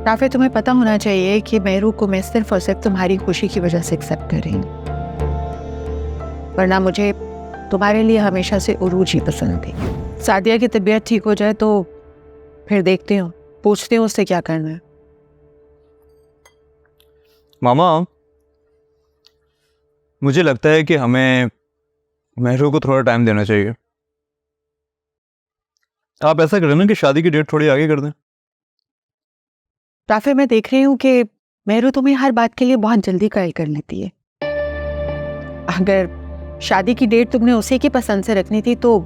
Rafe, तुम्हें पता होना चाहिए कि मेहरू को मैं सिर्फ और सिर्फ तुम्हारी खुशी की वजह से एक्सेप्ट कर रही हूँ, वरना मुझे तुम्हारे लिए हमेशा से उरूज ही पसंद थी। सादिया की तबीयत ठीक हो जाए तो फिर देखती हूँ, पूछती हूँ उससे क्या करना है। मामा, मुझे लगता है कि हमें मेहरू को थोड़ा टाइम देना चाहिए। आप ऐसा करें ना कि शादी की डेट थोड़ी आगे कर दें। राफे, मैं देख रही हूँ कि मेहरू तुम्हें हर बात के लिए बहुत जल्दी कायल कर लेती है। अगर शादी की डेट तुमने उसी की पसंद से रखनी थी तो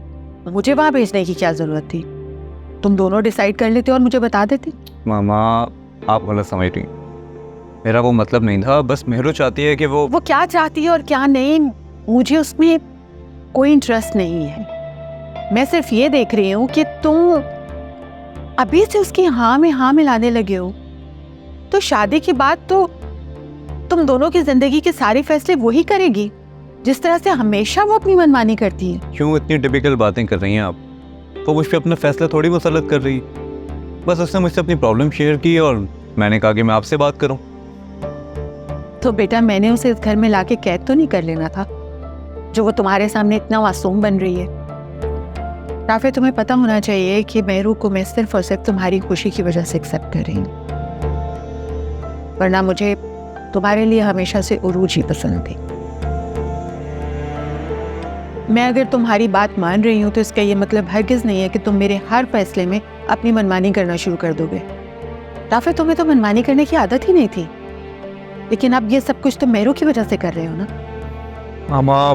मुझे वहां भेजने की क्या जरूरत थी? तुम दोनों डिसाइड कर लेते और मुझे बता देते। मामा, आप गलत समझ रही, मेरा वो मतलब नहीं था। बस मेहरू चाहती है कि वो क्या चाहती है और क्या नहीं, मुझे उसमें कोई इंटरेस्ट नहीं है। मैं सिर्फ ये देख रही हूँ कि तुम अभी से उसकी हाँ में हाँ मिलाने लगे हो, तो शादी के बाद तो तुम दोनों की जिंदगी के सारे फैसले वही करेगी, जिस तरह से हमेशा वो अपनी मनमानी करती है। क्यों इतनी टिपिकल बातें कर रही हैं आप? वो मुझ पे अपना फैसला थोड़ी मुसल्लत कर रही। बस उसने मुझसे अपनी प्रॉब्लम शेयर की और मैंने कहा कि मैं आपसे बात करूं। तो बेटा, मैंने उसे इस घर में लाके कैद तो नहीं कर लेना था, जो वो तुम्हारे सामने इतना मासूम बन रही है। राफे, तुम्हें पता होना चाहिए कि मेहरू को मैं सिर्फ और सिर्फ तुम्हारी खुशी की वजह से एक्सेप्ट कर रही हूँ, वरना मुझे तुम्हारे लिए हमेशा से उरूज ही पसंद थी। मैं अगर तुम्हारी बात मान रही हूँ तो इसका ये मतलब हरगिज नहीं है कि तुम मेरे हर फैसले में अपनी मनमानी करना शुरू कर दोगे। राफे, तुम्हें तो मनमानी करने की आदत ही नहीं थी, लेकिन अब ये सब कुछ तो मेहरू की वजह से कर रहे हो ना। मामा,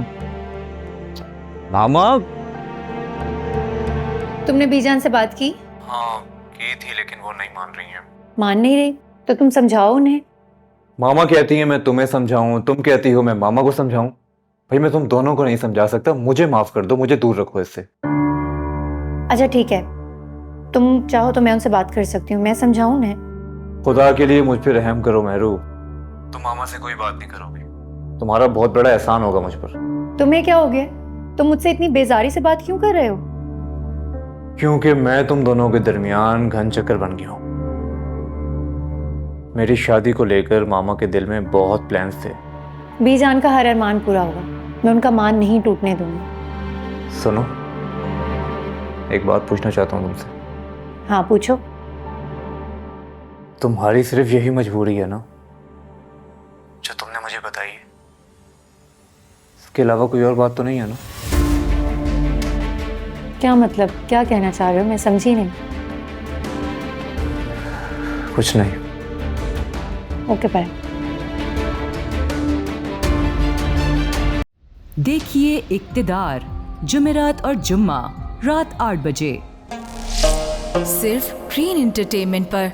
मामा, तुमने बीजान से बात की? हाँ की थी, लेकिन वो नहीं मान रही हैं। मान नहीं रही तो तुम समझाओ उन्हें। मामा कहती है मैं तुम्हें समझाऊं, तुम कहती हो मैं मामा को समझाऊं। भाई, मैं तुम दोनों को नहीं समझा सकता, मुझे माफ कर दो, मुझे दूर रखो इससे। अच्छा ठीक है, तुम चाहो तो मैं उनसे बात कर सकती हूँ, मैं समझाऊं उन्हें। खुदा के लिए मुझ पे रहम करो मेहरू, तुम मामा से कोई बात नहीं करोगे। तुम्हारा बहुत बड़ा एहसान होगा मुझ पर। तुम्हें क्या हो गया? तुम मुझसे इतनी बेजारी से बात क्यों कर रहे हो? क्योंकि मैं तुम दोनों के दरमियान घन चक्कर बन गया हूं। मेरी शादी को लेकर मामा के दिल में बहुत प्लान्स थे। बीजान का हर अरमान पूरा होगा, मैं उनका मान नहीं टूटने दूंगी। सुनो, एक बात पूछना चाहता हूँ तुमसे। हाँ पूछो। तुम्हारी सिर्फ यही मजबूरी है ना जो तुमने मुझे बताई है? इसके अलावा कोई और बात तो नहीं है ना? क्या मतलब, क्या कहना चाह रहे हो? मैं समझी नहीं। कुछ नहीं। Okay bye. देखिए इक्तिदार, जुमेरात और जुम्मा रात 8 बजे सिर्फ ग्रीन एंटरटेनमेंट पर।